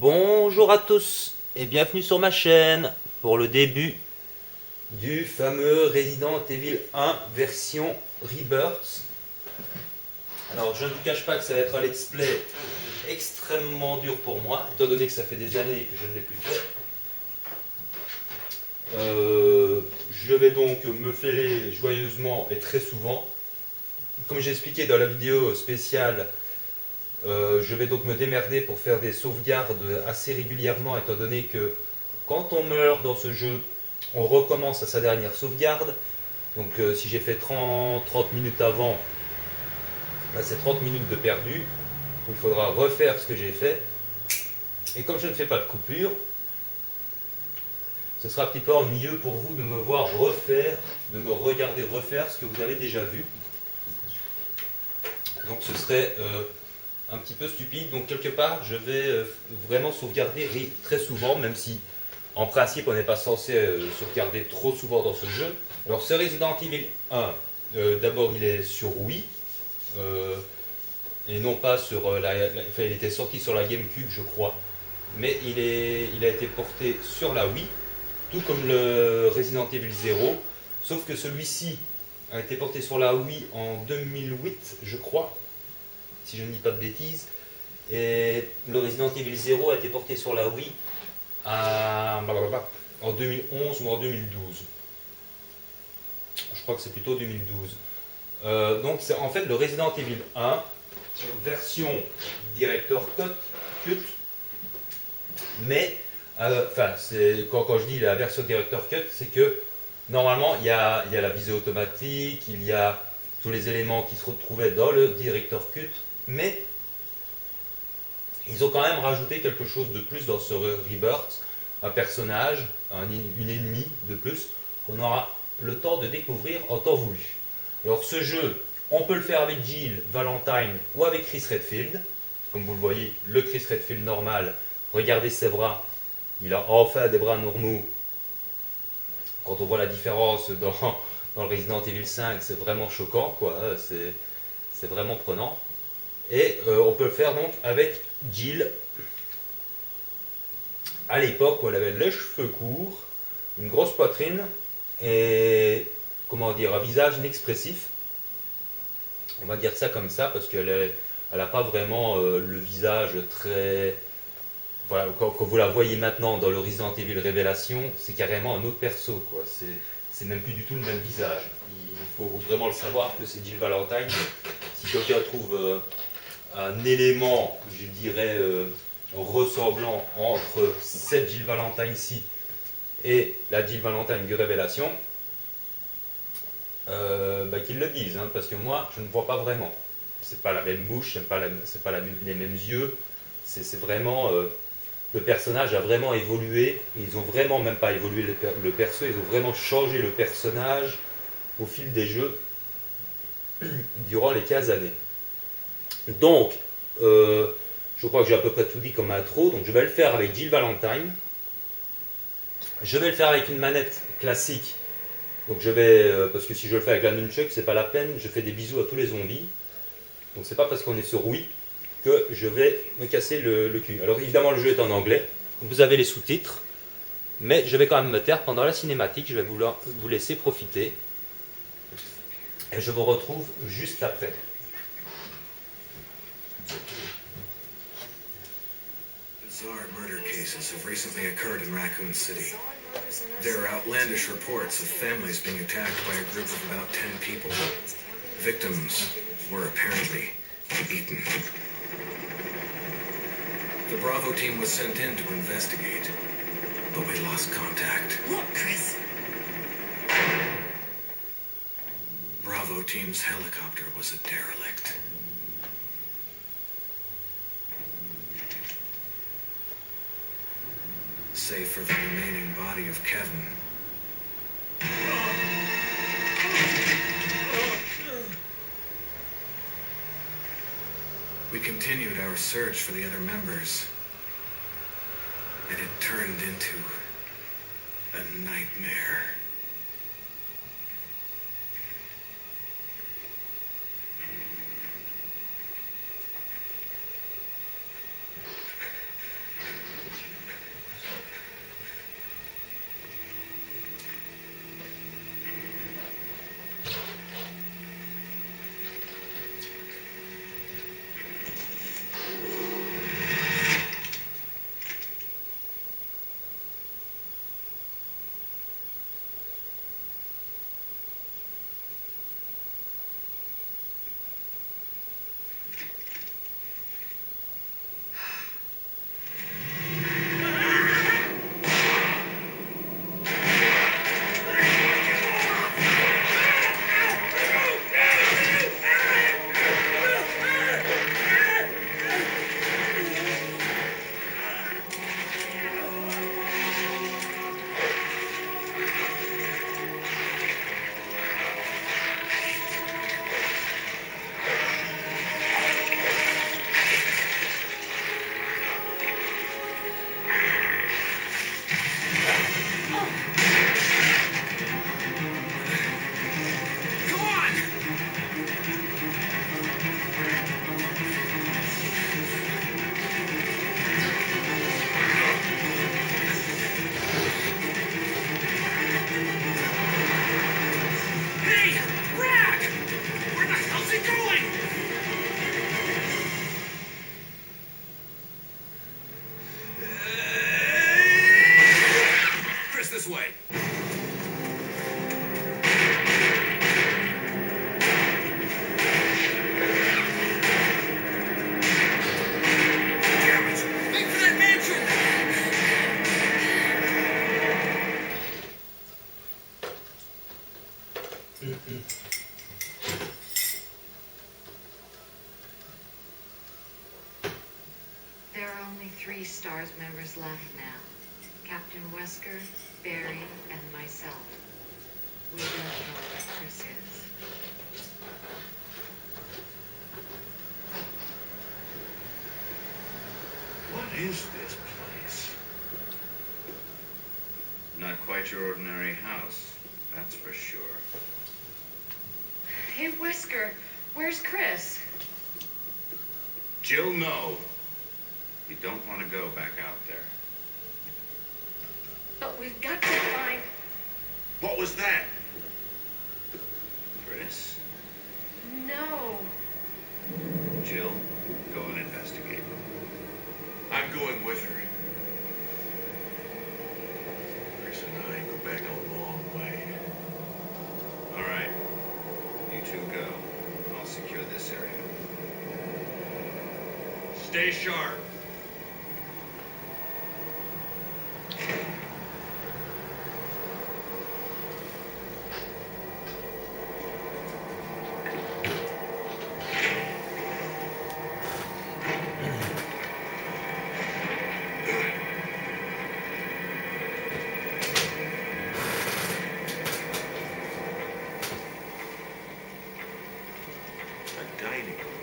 Bonjour à tous et bienvenue sur ma chaîne pour le début du fameux Resident Evil 1 version Rebirth. Alors je ne vous cache pas que ça va être un let's play extrêmement dur pour moi, étant donné que ça fait des années que je ne l'ai plus fait. Je vais donc me fêler joyeusement et très souvent. Comme j'ai expliqué dans la vidéo spéciale, je vais donc me démerder pour faire des sauvegardes assez régulièrement, étant donné que quand on meurt dans ce jeu, on recommence à sa dernière sauvegarde. Donc si j'ai fait 30 minutes avant, là c'est 30 minutes de perdu, où il faudra refaire ce que j'ai fait. Et comme je ne fais pas de coupure, ce sera un petit peu ennuyeux pour vous de me voir refaire, de me regarder refaire ce que vous avez déjà vu. Donc ce serait un petit peu stupide. Donc quelque part, je vais vraiment sauvegarder très souvent, même si en principe on n'est pas censé sauvegarder trop souvent dans ce jeu. Alors ce Resident Evil 1, d'abord il est sur Wii, et non pas sur enfin, il était sorti sur la GameCube je crois, mais il a été porté sur la Wii, tout comme le Resident Evil 0, sauf que celui-ci a été porté sur la Wii en 2008 je crois, si je ne dis pas de bêtises, et le Resident Evil 0 a été porté sur la Wii en 2011 ou en 2012. Je crois que c'est plutôt 2012. Donc c'est en fait le Resident Evil 1, version Director Cut, mais enfin, quand je dis la version Director Cut, c'est que normalement il y a la visée automatique, il y a tous les éléments qui se retrouvaient dans le Director Cut, mais ils ont quand même rajouté quelque chose de plus dans ce Rebirth, un personnage, une ennemie de plus, qu'on aura le temps de découvrir en temps voulu. Alors ce jeu, on peut le faire avec Jill Valentine ou avec Chris Redfield. Comme vous le voyez, le Chris Redfield normal, regardez ses bras, il a enfin des bras normaux. Quand on voit la différence dans le Resident Evil 5, c'est vraiment choquant, quoi. C'est vraiment prenant. Et on peut le faire donc avec Jill, à l'époque où elle avait les cheveux courts, une grosse poitrine et comment dire, un visage inexpressif. On va dire ça comme ça parce qu'elle n'a pas vraiment le visage très. Voilà, quand vous la voyez maintenant dans le Resident Evil Révélation, c'est carrément un autre perso, quoi. C'est même plus du tout le même visage. Il faut vraiment le savoir que c'est Jill Valentine. Si quelqu'un trouve un élément, je dirais, ressemblant entre cette Jill Valentine-ci et la Jill Valentine de Révélation, qu'ils le disent, hein, parce que moi, je ne vois pas vraiment. C'est pas la même bouche, c'est pas les mêmes yeux. C'est vraiment... le personnage a vraiment évolué. Ils ont vraiment même pas évolué le perso, ils ont vraiment changé le personnage au fil des jeux durant les 15 années. Donc, je crois que j'ai à peu près tout dit comme intro. Donc je vais le faire avec Jill Valentine. Je vais le faire avec une manette classique. Donc je vais, parce que si je le fais avec la nunchuck, c'est pas la peine. Je fais des bisous à tous les zombies. Donc c'est pas parce qu'on est sur Wii que je vais me casser le cul. Alors évidemment le jeu est en anglais. Vous avez les sous-titres. Mais je vais quand même me taire pendant la cinématique. Je vais vous laisser profiter. Et je vous retrouve juste après. Bizarre murder cases have recently occurred in Raccoon City. There are outlandish reports of families being attacked by a group of about 10 people. Victims were apparently eaten. The Bravo team was sent in to investigate, but we lost contact. Look, Chris. Bravo team's helicopter was a derelict. Save for the remaining body of Kevin. We continued our search for the other members, and it turned into a nightmare. STARS members left now. Captain Wesker, Barry, and myself. We don't know where Chris is. What is this place? Not quite your ordinary house, that's for sure. Hey, Wesker, where's Chris? Jill, no. You don't want to go back out there. But we've got to find... What was that? Chris? No. Jill, go and investigate. I'm going with her. Chris and I go back a long way. All right. You two go. I'll secure this area. Stay sharp. A dining room.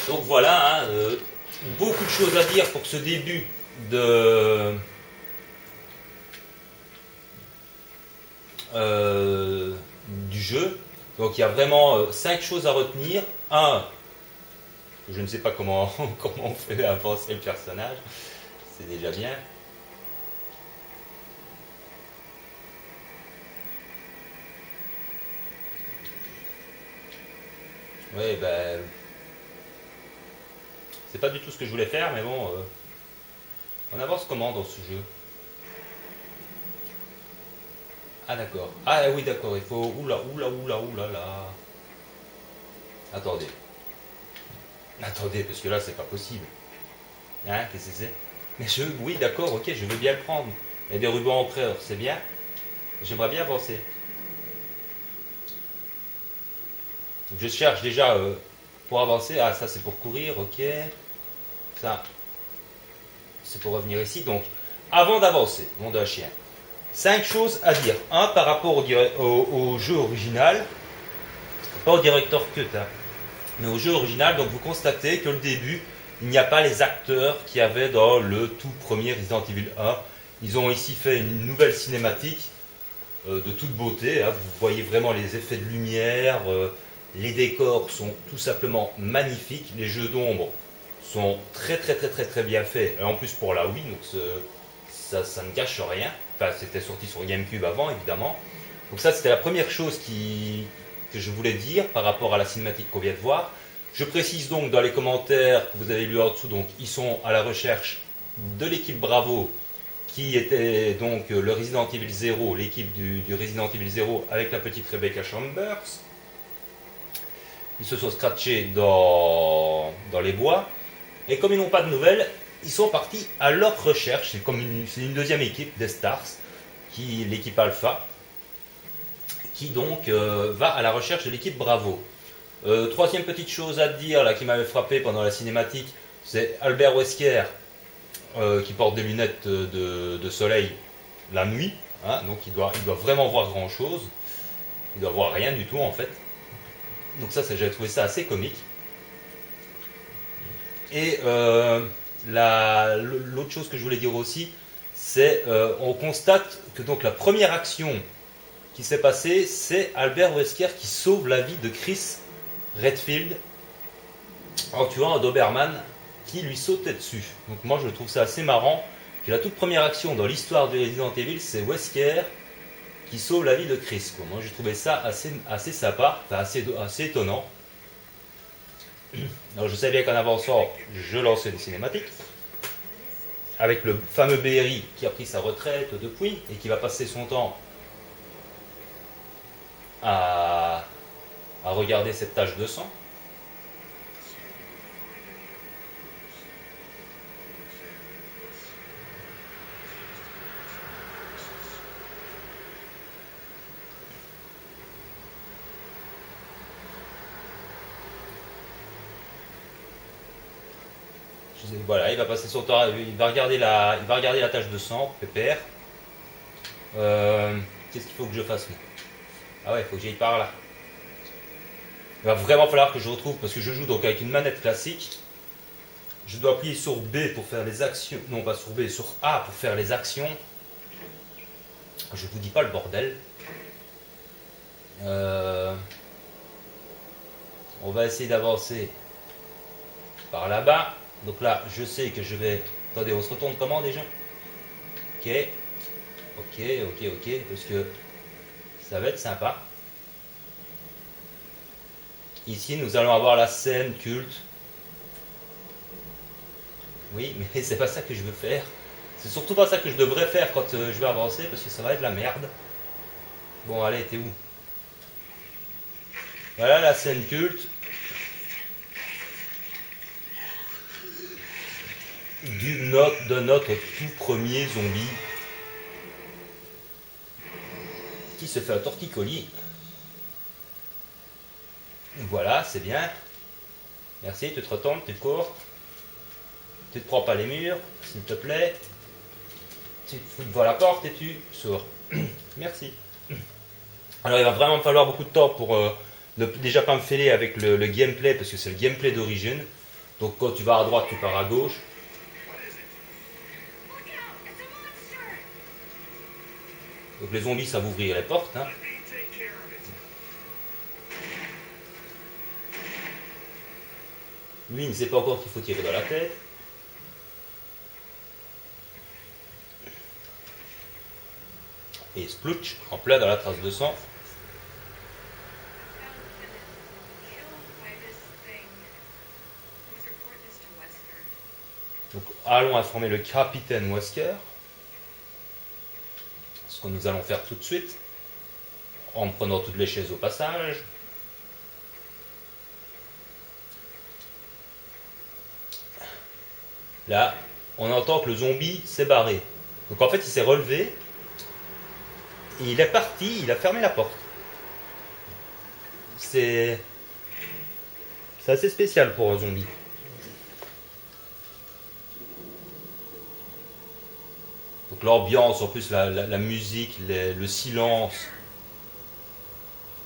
Donc voilà, hein, beaucoup de choses à dire pour ce début de du jeu. Donc il y a vraiment 5 choses à retenir. Un, je ne sais pas comment, comment on fait avancer le personnage, c'est déjà bien. Ouais, ben... c'est pas du tout ce que je voulais faire, mais bon... on avance comment dans ce jeu? Ah d'accord. Ah oui d'accord, il faut... Oula, oula, oula, oula, là... Attendez. Attendez, parce que là, c'est pas possible. Hein, qu'est-ce que c'est? Mais je... Oui, d'accord, ok, je veux bien le prendre. Il y a des rubans empereurs, c'est bien. J'aimerais bien avancer. Je cherche déjà pour avancer. Ah, ça, c'est pour courir, ok. Ça, c'est pour revenir ici. Donc, avant d'avancer, nom d'un chien, 5 choses à dire. Un, par rapport au jeu original. Pas au director cut, hein, mais au jeu original. Donc, vous constatez que le début, il n'y a pas les acteurs qu'il y avait dans le tout premier Resident Evil 1. Ils ont ici fait une nouvelle cinématique de toute beauté. Hein. Vous voyez vraiment les effets de lumière. Les décors sont tout simplement magnifiques. Les jeux d'ombre sont très bien faits. Et en plus pour la Wii, donc ça ne gâche rien. Enfin, c'était sorti sur GameCube avant, évidemment. Donc ça, c'était la première chose que je voulais dire par rapport à la cinématique qu'on vient de voir. Je précise donc dans les commentaires que vous avez lu en dessous, donc ils sont à la recherche de l'équipe Bravo, qui était donc le Resident Evil 0, l'équipe du Resident Evil 0 avec la petite Rebecca Chambers. Ils se sont scratchés dans les bois. Et comme ils n'ont pas de nouvelles, ils sont partis à leur recherche. C'est une deuxième équipe des Stars, l'équipe Alpha, qui donc va à la recherche de l'équipe Bravo. Troisième petite chose à dire là, qui m'avait frappé pendant la cinématique, c'est Albert Wesker qui porte des lunettes de soleil la nuit. Hein, donc il doit vraiment voir grand chose. Il doit voir rien du tout en fait. Donc ça, j'avais trouvé ça assez comique. Et l'autre chose que je voulais dire aussi, c'est on constate que donc la première action qui s'est passée, c'est Albert Wesker qui sauve la vie de Chris Redfield en tuant un Doberman qui lui sautait dessus. Donc moi je trouve ça assez marrant que la toute première action dans l'histoire de Resident Evil, c'est Wesker qui sauve la vie de Chris. Quoi. Moi j'ai trouvé ça assez sympa, enfin, assez étonnant. Alors je savais bien qu'en avançant, je lançais des cinématiques. Avec le fameux Barry qui a pris sa retraite depuis et qui va passer son temps à regarder cette tache de sang. Voilà, il va passer son temps, il va regarder la tache de sang, pépère. Qu'est-ce qu'il faut que je fasse moi? Ah ouais, il faut que j'aille par là. Il va vraiment falloir que je retrouve, parce que je joue donc avec une manette classique. Je dois appuyer sur B pour faire les actions. Non, pas sur B, sur A pour faire les actions. Je vous dis pas le bordel. On va essayer d'avancer par là-bas. Donc là, je sais que je vais... Attendez, on se retourne comment déjà? Ok. Ok. Parce que ça va être sympa. Ici, nous allons avoir la scène culte. Oui, mais c'est pas ça que je veux faire. C'est surtout pas ça que je devrais faire quand je vais avancer, parce que ça va être la merde. Bon, allez, t'es où? Voilà la scène culte. De notre tout premier zombie. Qui se fait un torticolis. Voilà, c'est bien. Merci, tu te retournes, tu te cours. Tu te prends pas les murs, s'il te plaît. Tu te fous devant la porte et tu sors. Merci. Alors il va vraiment me falloir beaucoup de temps pour ne déjà pas me fêler avec le gameplay, parce que c'est le gameplay d'origine. Donc quand tu vas à droite, tu pars à gauche. Donc les zombies savent ouvrir les portes. Hein. Lui, il ne sait pas encore qu'il faut tirer dans la tête. Et splouch, en plein dans la trace de sang. Donc allons informer le capitaine Wesker. Ce que nous allons faire tout de suite. En prenant toutes les chaises au passage. Là, on entend que le zombie s'est barré. Donc en fait, il s'est relevé. Et il est parti, il a fermé la porte. C'est assez spécial pour un zombie. Donc l'ambiance, en plus la musique, le silence,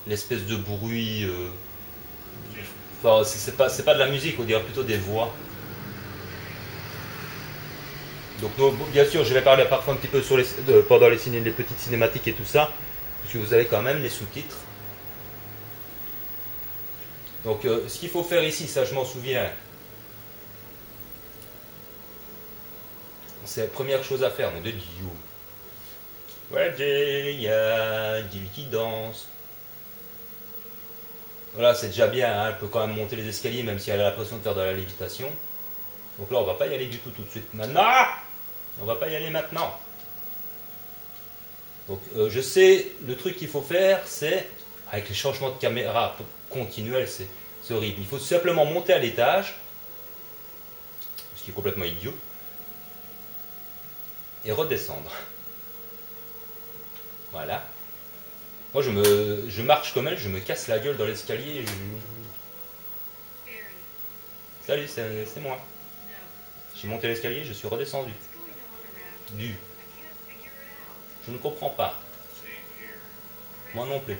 l'espèce de bruit. Enfin, c'est pas de la musique, on dirait plutôt des voix. Donc bien sûr, je vais parler parfois un petit peu pendant les petites cinématiques et tout ça, parce que vous avez quand même les sous-titres. Donc ce qu'il faut faire ici, ça je m'en souviens, c'est la première chose à faire, mon Dieu. Ouais, il y a Jill qui danse. Voilà, c'est déjà bien, hein, elle peut quand même monter les escaliers, même si elle a l'impression de faire de la lévitation. Donc là, on va pas y aller du tout de suite. Maintenant, on va pas y aller maintenant. Donc je sais, le truc qu'il faut faire, c'est, avec les changements de caméra continuels, c'est horrible. Il faut simplement monter à l'étage, ce qui est complètement idiot, et redescendre. Voilà. Moi, je marche comme elle, je me casse la gueule dans l'escalier. Salut, c'est moi. J'ai monté l'escalier, je suis redescendu. Je ne comprends pas. Moi non plus.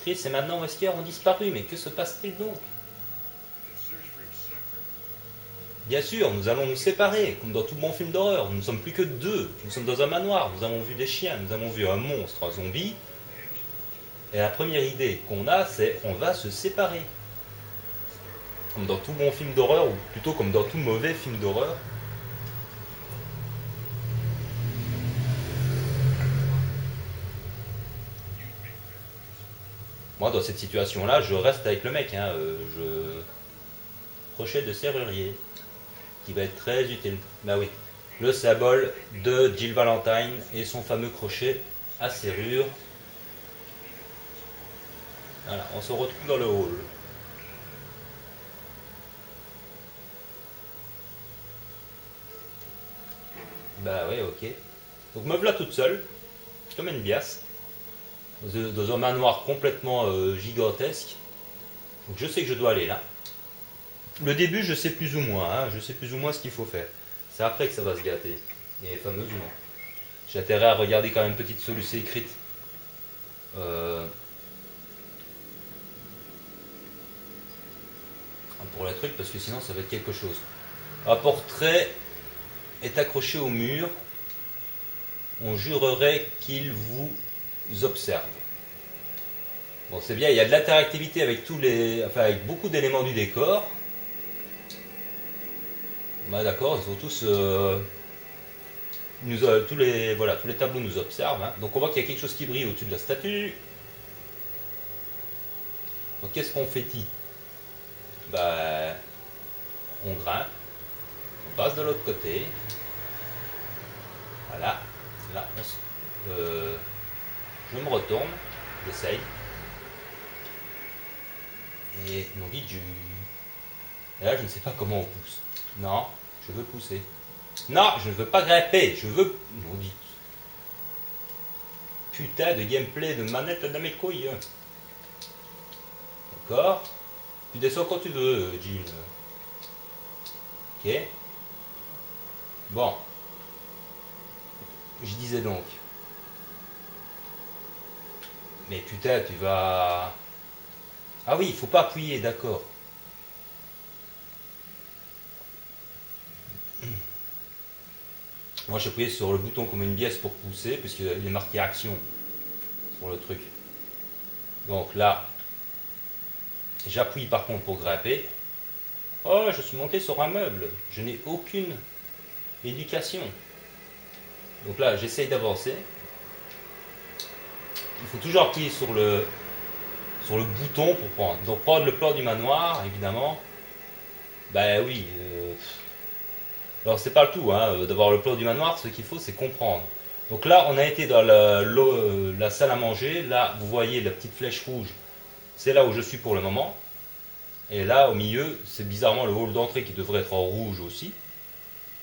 Chris et maintenant Wesker ont disparu, mais que se passe-t-il donc? Bien sûr, nous allons nous séparer, comme dans tout bon film d'horreur. Nous ne sommes plus que deux. Nous sommes dans un manoir, nous avons vu des chiens, nous avons vu un monstre, un zombie. Et la première idée qu'on a, c'est on va se séparer. Comme dans tout bon film d'horreur, ou plutôt comme dans tout mauvais film d'horreur. Moi, dans cette situation-là, je reste avec le mec. Hein, crochet de serrurier, qui va être très utile. Bah oui, le symbole de Jill Valentine et son fameux crochet à serrure. Voilà, on se retrouve dans le hall. Bah ouais, ok. Donc me voilà toute seule, comme une biasse, dans un manoir complètement gigantesque. Donc je sais que je dois aller là. Le début, je sais plus ou moins, hein, je sais plus ou moins ce qu'il faut faire. C'est après que ça va se gâter, et fameusement. J'ai intérêt à regarder quand même une petite solution écrite. Pour le truc, parce que sinon ça va être quelque chose. Un portrait est accroché au mur. On jurerait qu'il vous observe. Bon, c'est bien, il y a de l'interactivité avec avec beaucoup d'éléments du décor. Bah, d'accord, ils sont tous, tous les tableaux nous observent. Hein. Donc on voit qu'il y a quelque chose qui brille au-dessus de la statue. Donc qu'est-ce qu'on fait? Bah, on grimpe, on passe de l'autre côté. Voilà. Là, je me retourne, j'essaye. Et on dit du. Et là, je ne sais pas comment on pousse. Non, je veux pousser. Non, je ne veux pas grimper, je veux. On dit. Putain de gameplay de manette de mes couilles. D'accord. Tu descends quand tu veux, Jim. Ok. Bon. Je disais donc. Mais putain, tu vas. Ah oui, il faut pas appuyer, d'accord. Moi j'ai appuyé sur le bouton comme une biesse pour pousser, puisqu'il est marqué action sur le truc. Donc là, j'appuie par contre pour grimper. Oh, je suis monté sur un meuble. Je n'ai aucune éducation. Donc là, j'essaye d'avancer. Il faut toujours appuyer sur le bouton pour prendre. Donc prendre le plan du manoir, évidemment. Ben oui. Alors c'est pas le tout, hein, d'avoir le plan du manoir, ce qu'il faut c'est comprendre. Donc là on a été dans la salle à manger, là vous voyez la petite flèche rouge, c'est là où je suis pour le moment. Et là au milieu c'est bizarrement le hall d'entrée qui devrait être en rouge aussi,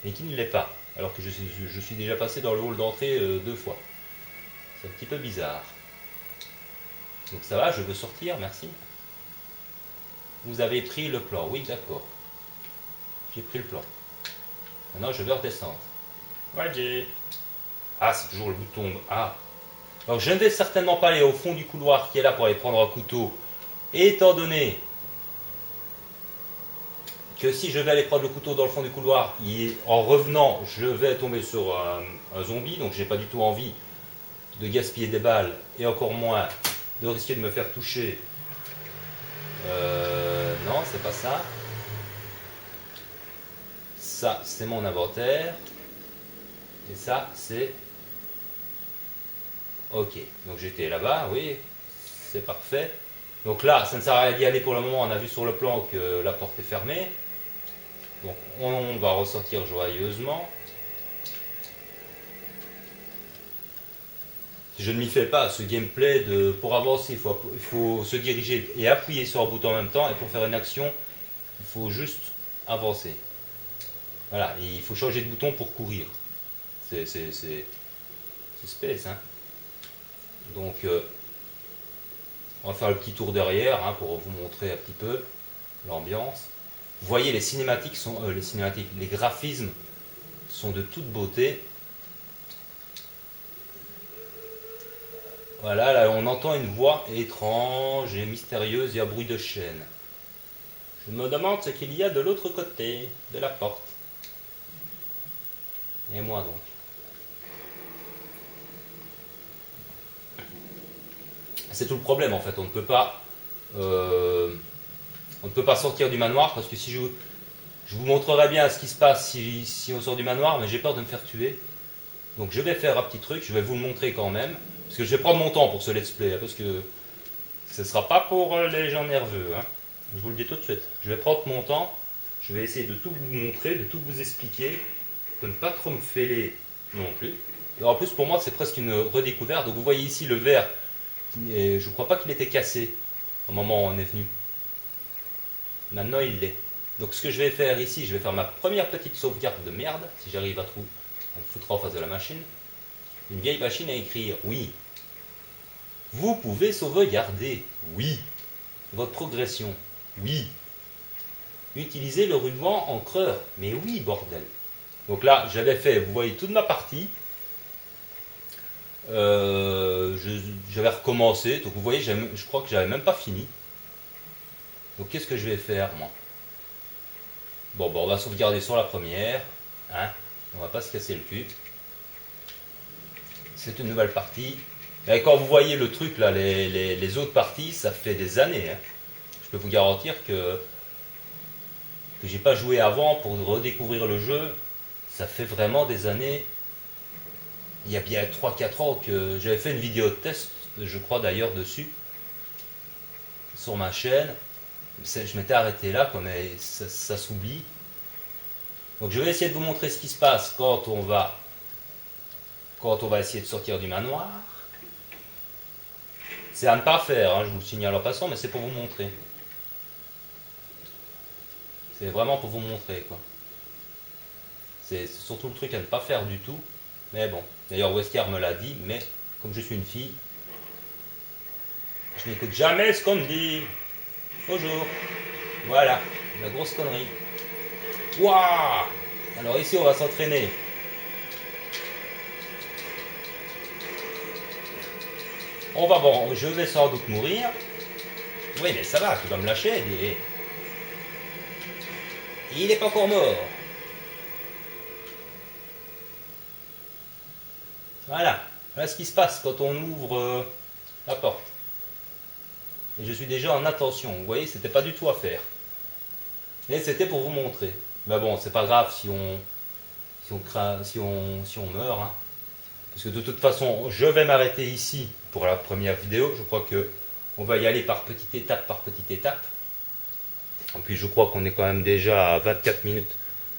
et qui ne l'est pas. Alors que je suis déjà passé dans le hall d'entrée 2 fois. C'est un petit peu bizarre. Donc ça va, je veux sortir, merci. Vous avez pris le plan, oui d'accord. J'ai pris le plan. Maintenant, je vais redescendre. Voyez. Ah, c'est toujours le bouton. Ah. Alors, je ne vais certainement pas aller au fond du couloir qui est là pour aller prendre un couteau. Étant donné que si je vais aller prendre le couteau dans le fond du couloir, en revenant, je vais tomber sur un zombie. Donc, j'ai pas du tout envie de gaspiller des balles et encore moins de risquer de me faire toucher. Non, c'est pas ça. Ça, c'est mon inventaire. Et ça, c'est... Ok. Donc j'étais là-bas, oui. C'est parfait. Donc là, ça ne sert à rien d'y aller pour le moment. On a vu sur le plan que la porte est fermée. Donc on va ressortir joyeusement. Je ne m'y fais pas, ce gameplay pour avancer, il faut se diriger et appuyer sur un bouton en même temps. Et pour faire une action, il faut juste avancer. Voilà, et il faut changer de bouton pour courir. C'est space, hein. Donc, on va faire le petit tour derrière hein, pour vous montrer un petit peu l'ambiance. Vous voyez, les cinématiques sont, les graphismes sont de toute beauté. Voilà, là on entend une voix étrange et mystérieuse et un bruit de chaîne. Je me demande ce qu'il y a de l'autre côté de la porte. Et moi donc. C'est tout le problème en fait, on ne peut pas sortir du manoir parce que si je vous montrerai bien ce qui se passe si on sort du manoir, mais j'ai peur de me faire tuer. Donc je vais faire un petit truc, je vais vous le montrer quand même, parce que je vais prendre mon temps pour ce let's play, parce que ce ne sera pas pour les gens nerveux, hein. Je vous le dis tout de suite, je vais prendre mon temps, je vais essayer de tout vous montrer, de tout vous expliquer, de ne pas trop me fêler non plus. Et en plus pour moi c'est presque une redécouverte, donc vous voyez ici le verre, et je ne crois pas qu'il était cassé au moment où on est venu. Maintenant il l'est. Donc ce que je vais faire ici, je vais faire ma première petite sauvegarde de merde, si j'arrive à me foutre en face de la machine. Une vieille machine à écrire, oui. Vous pouvez sauvegarder, oui. Votre progression, oui. Utilisez le ruban encreur. Mais oui, bordel. Donc là, j'avais fait, vous voyez, toute ma partie. J'avais recommencé. Donc vous voyez, je crois que j'avais même pas fini. Donc qu'est-ce que je vais faire, moi? Bon, on va sauvegarder sur la première. Hein, on va pas se casser le cul. C'est une nouvelle partie. Et quand vous voyez le truc, là, les autres parties, ça fait des années. Hein. Je peux vous garantir que j'ai pas joué avant pour redécouvrir le jeu. Ça fait vraiment des années. Il y a bien 3-4 ans que j'avais fait une vidéo de test, je crois d'ailleurs dessus, sur ma chaîne. Je m'étais arrêté là, quoi, mais ça s'oublie. Donc je vais essayer de vous montrer ce qui se passe quand on va essayer de sortir du manoir. C'est à ne pas faire, hein, je vous le signale en passant, mais c'est pour vous montrer. C'est vraiment pour vous montrer, quoi. C'est surtout le truc à ne pas faire du tout. Mais bon, d'ailleurs Wesker me l'a dit, mais comme je suis une fille, je n'écoute jamais ce qu'on me dit. Bonjour. Voilà, la grosse connerie. Waouh! Alors ici on va s'entraîner. Je vais sans doute mourir. Oui, mais ça va, tu vas me lâcher. Il n'est pas encore mort. Voilà ce qui se passe quand on ouvre la porte. Et je suis déjà en attention. Vous voyez, c'était pas du tout à faire. Et c'était pour vous montrer. Mais bon, c'est pas grave si on meurt. Hein. Parce que de toute façon, je vais m'arrêter ici pour la première vidéo. Je crois que on va y aller par petite étape par petite étape. Et puis je crois qu'on est quand même déjà à 24 minutes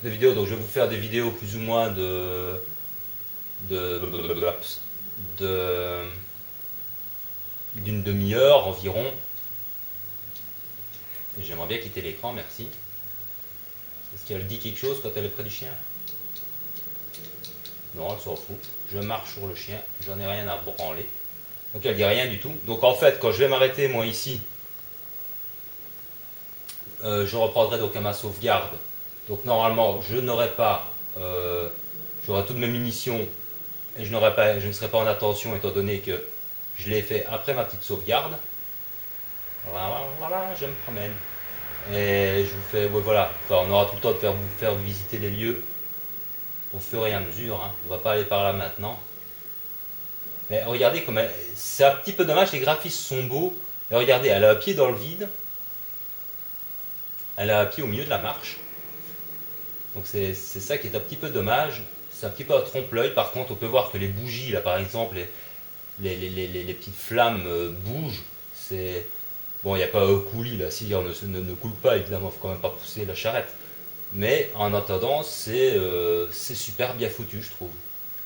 de vidéo. Donc je vais vous faire des vidéos plus ou moins d'une demi-heure environ. J'aimerais bien quitter l'écran, merci. Est-ce qu'elle dit quelque chose quand elle est près du chien? Non, elle s'en fout. Je marche sur le chien, j'en ai rien à branler. Donc elle dit rien du tout. Donc en fait, quand je vais m'arrêter moi ici, je reprendrai donc à ma sauvegarde. Donc normalement, je n'aurai pas, j'aurai toutes mes munitions et je ne serai pas en attention étant donné que je l'ai fait après ma petite sauvegarde. Voilà, je me promène. Et je vous fais, ouais, voilà, enfin, on aura tout le temps de vous faire visiter les lieux au fur et à mesure. Hein. On va pas aller par là maintenant. Mais regardez comme c'est un petit peu dommage, les graphismes sont beaux. Et regardez, elle a un pied dans le vide. Elle a un pied au milieu de la marche. Donc c'est ça qui est un petit peu dommage. C'est un petit peu à trompe-l'œil. Par contre, on peut voir que les bougies, là par exemple, les petites flammes bougent. C'est bon, il n'y a pas un coulis là, si on ne coule pas, évidemment, il ne faut quand même pas pousser la charrette. Mais en attendant, c'est super bien foutu, je trouve.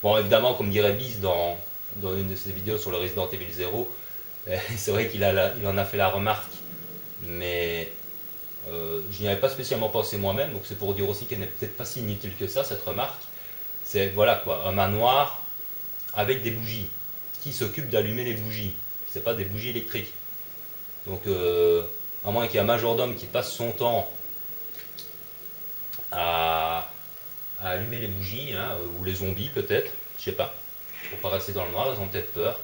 Bon, évidemment, comme dirait Biz dans une de ses vidéos sur le Resident Evil 0, c'est vrai qu'il en a fait la remarque, mais je n'y avais pas spécialement pensé moi-même, donc c'est pour dire aussi qu'elle n'est peut-être pas si inutile que ça, cette remarque. C'est, voilà quoi, un manoir avec des bougies. Qui s'occupe d'allumer les bougies? C'est pas des bougies électriques. Donc, à moins qu'il y ait un majordome qui passe son temps à allumer les bougies, hein, ou les zombies peut-être, je sais pas, pour pas rester dans le noir, ils ont peut-être peur.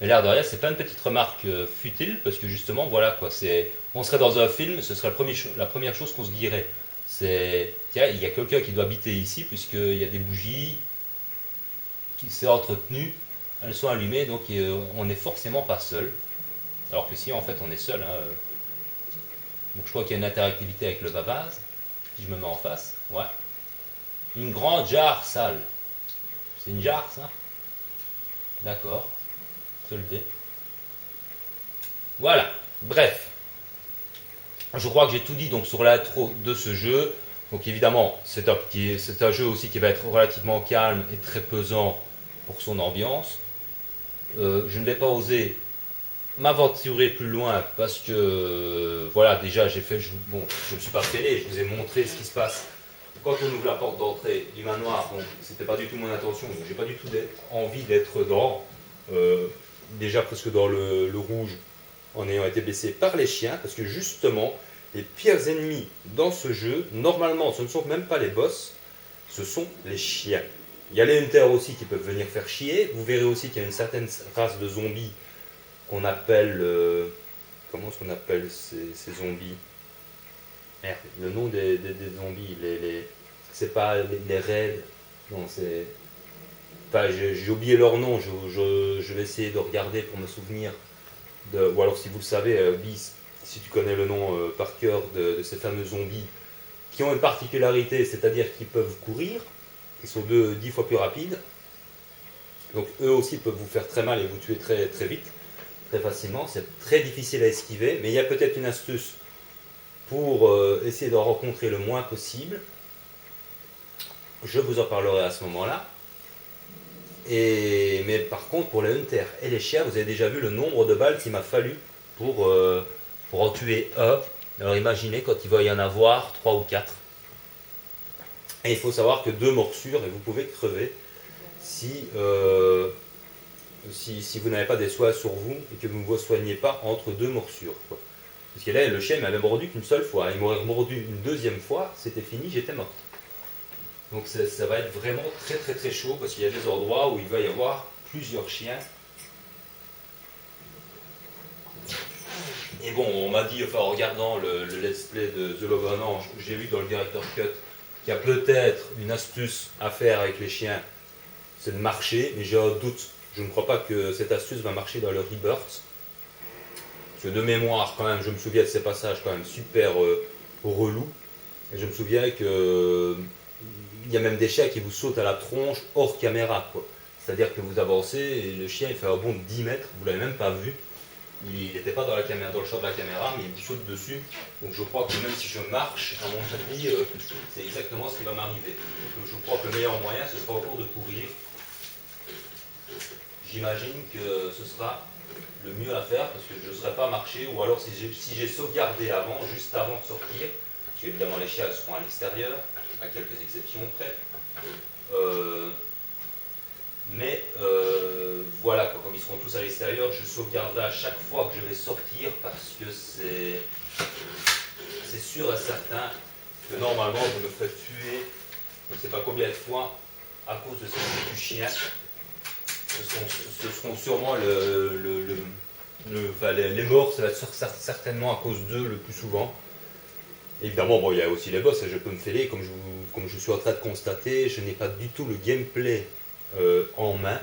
Mais l'air de rien, c'est pas une petite remarque futile, parce que justement, voilà quoi, on serait dans un film, ce serait la première chose qu'on se dirait. C'est, tiens, il y a quelqu'un qui doit habiter ici, puisqu'il y a des bougies qui s'est entretenu, elles sont allumées, donc on n'est forcément pas seul. Alors que si en fait on est seul. Hein, donc je crois qu'il y a une interactivité avec le vase. Si je me mets en face, ouais. Une grande jarre sale. C'est une jarre ça? D'accord. Se le dé. Voilà. Bref. Je crois que j'ai tout dit donc sur l'intro de ce jeu. Donc évidemment, c'est un jeu aussi qui va être relativement calme et très pesant pour son ambiance. Je ne vais pas oser m'aventurer plus loin parce que voilà, déjà je ne me suis pas fêlé, je vous ai montré ce qui se passe quand on ouvre la porte d'entrée du manoir. Donc c'était pas du tout mon intention, donc j'ai pas du tout envie d'être déjà presque dans le rouge en ayant été blessé par les chiens, parce que justement les pires ennemis dans ce jeu, normalement, ce ne sont même pas les boss, ce sont les chiens. Il y a les hunters aussi qui peuvent venir faire chier. Vous verrez aussi qu'il y a une certaine race de zombies qu'on appelle... comment est-ce qu'on appelle ces zombies? Merde, le nom des zombies, c'est pas les raids, non, c'est... Enfin, j'ai oublié leur nom, je vais essayer de regarder pour me souvenir. Ou alors si vous le savez, Bis, si tu connais le nom par cœur de ces fameux zombies, qui ont une particularité, c'est-à-dire qu'ils peuvent courir, ils sont 10 fois plus rapides, donc eux aussi peuvent vous faire très mal et vous tuer très, très vite, très facilement, c'est très difficile à esquiver, mais il y a peut-être une astuce pour essayer d'en rencontrer le moins possible. Je vous en parlerai à ce moment-là. Mais par contre, pour les hunters et les chiens, vous avez déjà vu le nombre de balles qu'il m'a fallu pour en tuer un. Alors imaginez quand il va y en avoir 3 ou 4. Et il faut savoir que 2 morsures et vous pouvez crever si vous n'avez pas des soins sur vous et que vous ne vous soignez pas entre 2 morsures, quoi. Parce que là, le chien m'avait mordu qu'une seule fois. Il m'aurait mordu une deuxième fois, c'était fini, j'étais morte. Donc ça va être vraiment très très très chaud parce qu'il y a des endroits où il va y avoir plusieurs chiens. Et bon, on m'a dit, enfin en regardant le let's play de The Loverange, j'ai vu dans le Director Cut qu'il y a peut-être une astuce à faire avec les chiens, c'est de marcher, mais j'ai un doute. Je ne crois pas que cette astuce va marcher dans le Rebirth. Parce que de mémoire, quand même, je me souviens de ces passages quand même super relous. Et je me souviens que il y a même des chiens qui vous sautent à la tronche hors caméra, quoi. C'est-à-dire que vous avancez et le chien il fait un bond de 10 mètres, vous ne l'avez même pas vu. Il n'était pas dans la caméra, dans le champ de la caméra, mais il vous saute dessus. Donc je crois que même si je marche, à mon avis, c'est exactement ce qui va m'arriver. Donc je crois que le meilleur moyen, ce sera au cours de courir. J'imagine que ce sera le mieux à faire parce que je ne serai pas marché, ou alors si j'ai sauvegardé avant, juste avant de sortir, parce qu'évidemment les chiens seront à l'extérieur, à quelques exceptions près. Voilà, quoi, comme ils seront tous à l'extérieur, je sauvegarderai à chaque fois que je vais sortir parce que c'est sûr et certain que normalement je me ferai tuer, je ne sais pas combien de fois, à cause de ce du chien. Ce seront sûrement les morts, ça va être certainement à cause d'eux le plus souvent. Évidemment, bon, il y a aussi les boss, je peux me fêler, comme je suis en train de constater, je n'ai pas du tout le gameplay en main.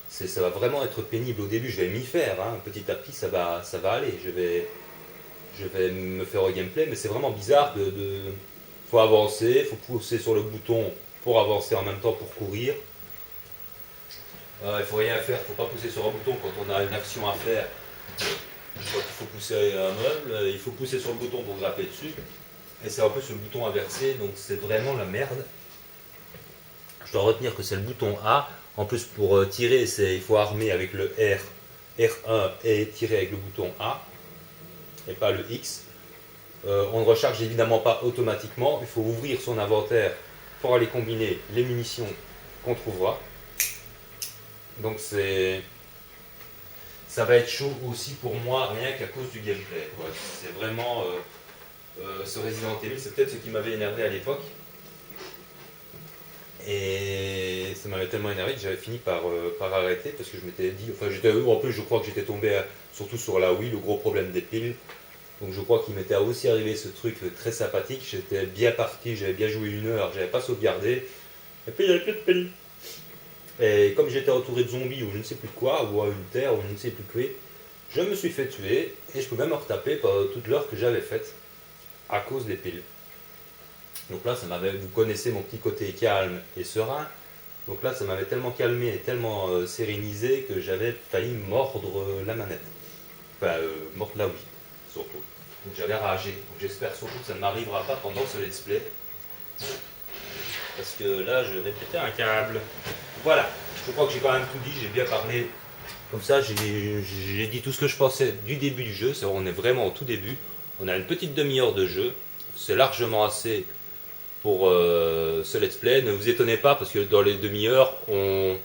Ça va vraiment être pénible au début, je vais m'y faire, hein. Petit à petit ça va aller, je vais me faire au gameplay, mais c'est vraiment bizarre faut avancer, faut pousser sur le bouton pour avancer en même temps pour courir. Il faut rien faire, il ne faut pas pousser sur un bouton quand on a une action à faire. Je crois qu'il faut pousser un meuble, il faut pousser sur le bouton pour grimper dessus. Et c'est un peu sur le bouton inversé, donc c'est vraiment la merde. Je dois retenir que c'est le bouton A. En plus, pour tirer, il faut armer avec le R1 et tirer avec le bouton A, et pas le X. On ne recharge évidemment pas automatiquement. Il faut ouvrir son inventaire pour aller combiner les munitions qu'on trouvera. Donc ça va être chaud aussi pour moi, rien qu'à cause du gameplay, quoi. C'est vraiment ce Resident Evil, c'est peut-être ce qui m'avait énervé à l'époque. Et ça m'avait tellement énervé que j'avais fini par arrêter parce que je m'étais dit, en plus je crois que j'étais tombé surtout sur la Wii, le gros problème des piles. Donc je crois qu'il m'était aussi arrivé ce truc très sympathique, j'étais bien parti, j'avais bien joué 1 heure, j'avais pas sauvegardé, et puis il n'y avait plus de piles. Et comme j'étais entouré de zombies ou je ne sais plus quoi, ou à une terre ou je ne sais plus quoi, je me suis fait tuer et je pouvais me retaper pendant toute l'heure que j'avais faite à cause des piles. Donc là, vous connaissez mon petit côté calme et serein. Donc là, ça m'avait tellement calmé et tellement sérénisé que j'avais failli mordre la manette. Enfin, mordre la Wii, surtout. Donc j'avais ragé. Donc j'espère surtout que ça ne m'arrivera pas pendant ce let's play. Parce que là, je vais péter un câble. Voilà, je crois que j'ai quand même tout dit, j'ai bien parlé. Comme ça, j'ai dit tout ce que je pensais du début du jeu. On est vraiment au tout début. On a une petite demi-heure de jeu. C'est largement assez pour ce let's play. Ne vous étonnez pas parce que dans les demi-heures, on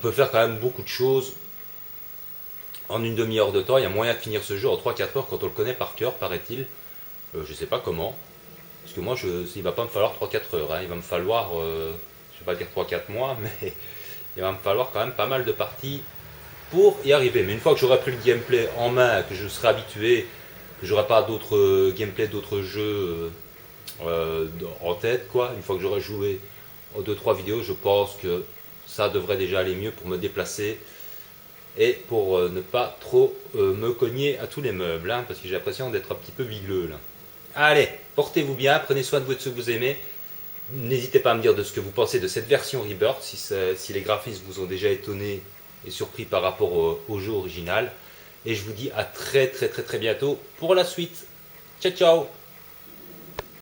peut faire quand même beaucoup de choses en une demi-heure de temps. Il y a moyen de finir ce jeu en 3-4 heures quand on le connaît par cœur, paraît-il. Je sais pas comment. Parce que moi, il va pas me falloir 3-4 heures. Hein. Il va me falloir, je vais pas dire 3-4 mois, mais il va me falloir quand même pas mal de parties pour y arriver. Mais une fois que j'aurai pris le gameplay en main, que je serai habitué, que j'aurai pas d'autres gameplay, d'autres jeux en tête, quoi. Une fois que j'aurai joué aux 2-3 vidéos, je pense que ça devrait déjà aller mieux pour me déplacer et pour ne pas trop me cogner à tous les meubles, hein, parce que j'ai l'impression d'être un petit peu bigleux là. Allez, portez-vous bien, prenez soin de vous et de ceux que vous aimez. N'hésitez pas à me dire de ce que vous pensez de cette version Rebirth, si les graphismes vous ont déjà étonné et surpris par rapport au jeu original. Et je vous dis à très bientôt pour la suite. Ciao ciao.